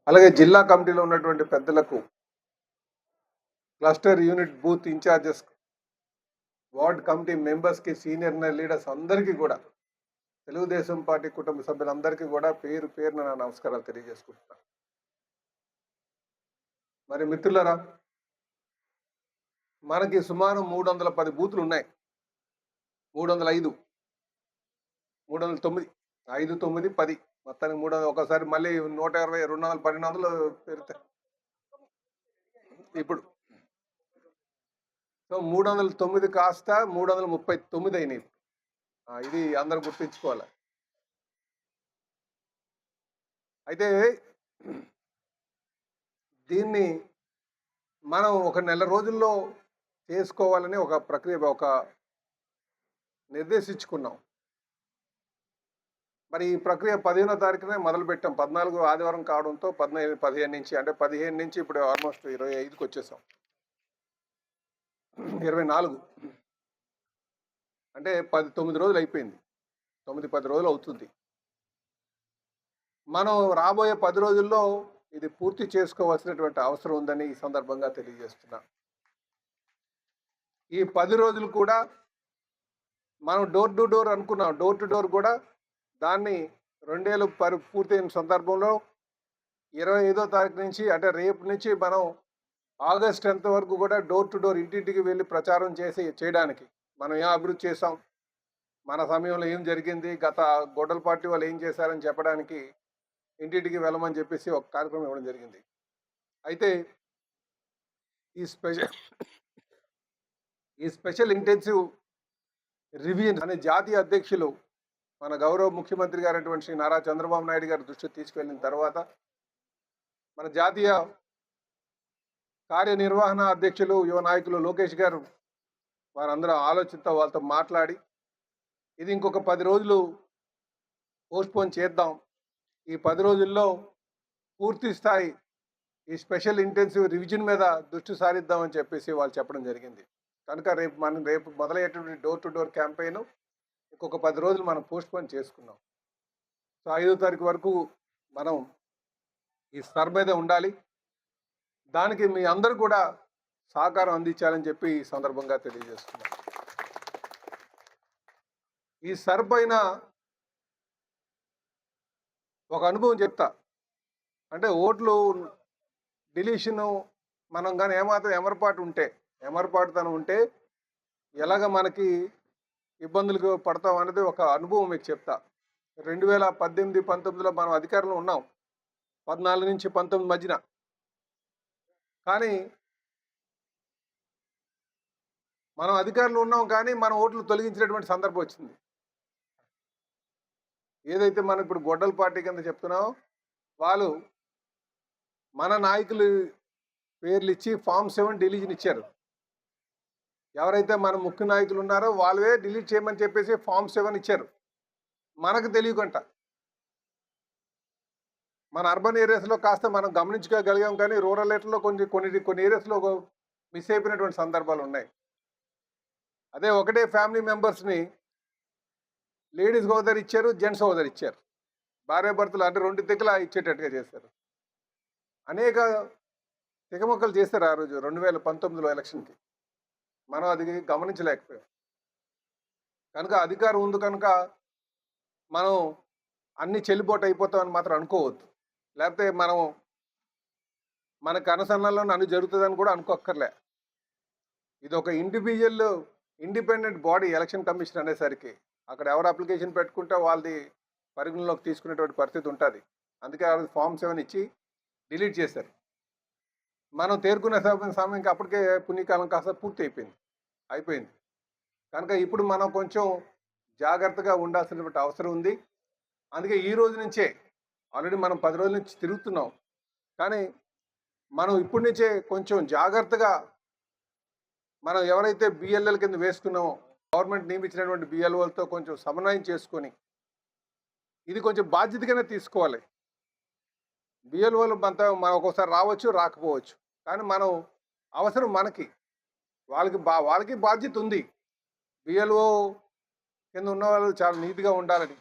అలాగే జిల్లా కమిటీలో ఉన్నటువంటి పెద్దలకు, cluster unit booth in-charges, ward committee మెంబర్స్కి, సీనియర్ లీడర్స్ అందరికీ కూడా, తెలుగుదేశం పార్టీ కుటుంబ సభ్యులందరికీ కూడా పేరు పేరున నా నమస్కారాలు తెలియజేసుకుంటున్నాను. మరి మిత్రులరా, మనకి సుమారు 310 బూతులు ఉన్నాయి. 305, 309, 5, 9, 10 మొత్తానికి 300. ఒకసారి మళ్ళీ 120, 200, 1200 పెరిగితే ఇప్పుడు సో 309 కాస్త 339 అయినాయి. ఇది అందరూ గుర్తించుకోవాలి. అయితే దీన్ని మనం ఒక నెల రోజుల్లో చేసుకోవాలని ఒక ప్రక్రియ నిర్దేశించుకున్నాం. మరి ఈ ప్రక్రియ 15వ తారీఖునే మొదలుపెట్టాం. 14 ఆదివారం కావడంతో 15 నుంచి, అంటే 15 నుంచి ఇప్పుడు ఆల్మోస్ట్ 25కి వచ్చేసాం. 24 అంటే 9 రోజులు అయిపోయింది. 9-10 రోజులు అవుతుంది. మనం రాబోయే 10 రోజుల్లో ఇది పూర్తి చేసుకోవాల్సినటువంటి అవసరం ఉందని ఈ సందర్భంగా తెలియజేస్తున్నా. ఈ 10 రోజులు కూడా మనం డోర్ టు డోర్ అనుకున్నాం. డోర్ టు డోర్ కూడా దాన్ని 2 ఏళ్ళు పూర్తయిన సందర్భంలో 25వ తారీఖు నుంచి, అంటే రేపు నుంచి మనం ఆగస్ట్ 10th వరకు కూడా డోర్ టు డోర్, ఇంటింటికి వెళ్ళి ప్రచారం చేయడానికి మనం ఏం అభివృద్ధి చేసాం, మన సమయంలో ఏం జరిగింది, గత గొడ్డల పార్టీ వాళ్ళు ఏం చేశారని చెప్పడానికి ఇంటింటికి వెళ్ళమని చెప్పేసి ఒక కార్యక్రమం ఇవ్వడం జరిగింది. అయితే ఈ స్పెషల్ ఇంటెన్సివ్ రివిజన్ అనే జాతీయ అధ్యక్షులు మన గౌరవ ముఖ్యమంత్రి గారైనటువంటి శ్రీ నారా చంద్రబాబు నాయుడు గారి దృష్టికి తీసుకెళ్లిన తర్వాత, మన జాతీయ కార్యనిర్వహణ అధ్యక్షులు, యువ నాయకులు లోకేష్ గారు, వారందరూ ఆలోచనతో వాళ్ళతో మాట్లాడి ఇది ఇంకొక 10 రోజులు పోస్ట్పోన్ చేద్దాం, ఈ 10 రోజుల్లో పూర్తి స్థాయి ఈ స్పెషల్ ఇంటెన్సివ్ రివిజన్ మీద దృష్టి సారిద్దామని చెప్పేసి వాళ్ళు చెప్పడం జరిగింది. కనుక రేపు మొదలయ్యేటువంటి డోర్ టు డోర్ క్యాంపెయిన్ ఇంకొక 10 రోజులు మనం పోస్ట్పోన్ చేసుకున్నాం. సో 5వ తారీఖు వరకు మనం ఈ సర్ మీద ఉండాలి. దానికి మీ అందరూ కూడా సహకారం అందించాలని చెప్పి ఈ సందర్భంగా తెలియజేస్తున్నాం. ఈ సర్ పైన ఒక అనుభవం చెప్తా. అంటే ఓట్లు డిలీషను మనం కానీ ఏమాత్రం ఎమరపాటుతనం ఉంటే ఎలాగ మనకి ఇబ్బందులకు పడతాం అనేది ఒక అనుభవం మీకు చెప్తా. 2018-19లో మనం అధికారంలో ఉన్నాం, 14 నుంచి 19 మధ్యన. కానీ మనం అధికారంలో ఉన్నాం, కానీ మన ఓట్లు తొలగించినటువంటి సందర్భం వచ్చింది. ఏదైతే మనం ఇప్పుడు గొడ్డల పార్టీ కింద చెప్తున్నామో, వాళ్ళు మన నాయకులు పేర్లు ఇచ్చి Form 7 డిలీషన్ ఇచ్చారు. ఎవరైతే మన ముఖ్య నాయకులు ఉన్నారో వాళ్ళవే డిలీట్ చేయమని చెప్పేసి Form 7 ఇచ్చారు. మనకు తెలియకంట. మన అర్బన్ ఏరియాస్లో కాస్త మనం గమనించుకోగలిగాం, కానీ రూరల్ ఏరియాలో కొన్ని ఏరియాస్లో మిస్ అయిపోయినటువంటి సందర్భాలు ఉన్నాయి. అదే ఒకటే ఫ్యామిలీ మెంబర్స్ని లేడీస్ హోదారు ఇచ్చారు, జెంట్స్ హోదారు ఇచ్చారు. భార్యాభర్తలు అంటే 2 దిక్కులా ఇచ్చేటట్టుగా చేశారు. అనేక తికమక్కలు చేశారు ఆ రోజు 2019లో ఎలక్షన్కి. మనం అది గమనించలేకపోయాం. కనుక అధికారం ఉంది కనుక మనం అన్ని చెల్లిపోటు అయిపోతామని మాత్రం అనుకోవద్దు. లేకపోతే మన కనసన్నల్లో అన్ని జరుగుతుందని కూడా అనుకోక్కర్లే. ఇది ఒక ఇండిపెండెంట్ బాడీ, ఎలక్షన్ కమిషన్ అనేసరికి అక్కడ ఎవరు అప్లికేషన్ పెట్టుకుంటే వాళ్ళది పరిగణలోకి తీసుకునేటువంటి పరిస్థితి ఉంటుంది. అందుకే ఆ రోజు Form 7 ఇచ్చి డిలీట్ చేశారు. మనం తేరుకునే సమయంకి అప్పటికే పుణ్యకాలం కాస్త పూర్తి అయిపోయింది. కనుక ఇప్పుడు మనం కొంచెం జాగ్రత్తగా ఉండాల్సినటువంటి అవసరం ఉంది. అందుకే ఈ రోజు నుంచే, ఆల్రెడీ మనం 10 రోజుల నుంచి తిరుగుతున్నాం, కానీ మనం ఇప్పటి నుంచే కొంచెం జాగ్రత్తగా మనం ఎవరైతే BLL కింద వేసుకున్నామో, గవర్నమెంట్ నియమించినటువంటి BLOలతో కొంచెం సమన్వయం చేసుకొని ఇది కొంచెం బాధ్యతగానే తీసుకోవాలి. BLOలు మనం ఒక్కోసారి రావచ్చు, రాకపోవచ్చు, కానీ మనం అవసరం మనకి, వాళ్ళకి బాధ్యత ఉంది. BLO కింద ఉన్న వాళ్ళు చాలా నీట్గా ఉండాలని.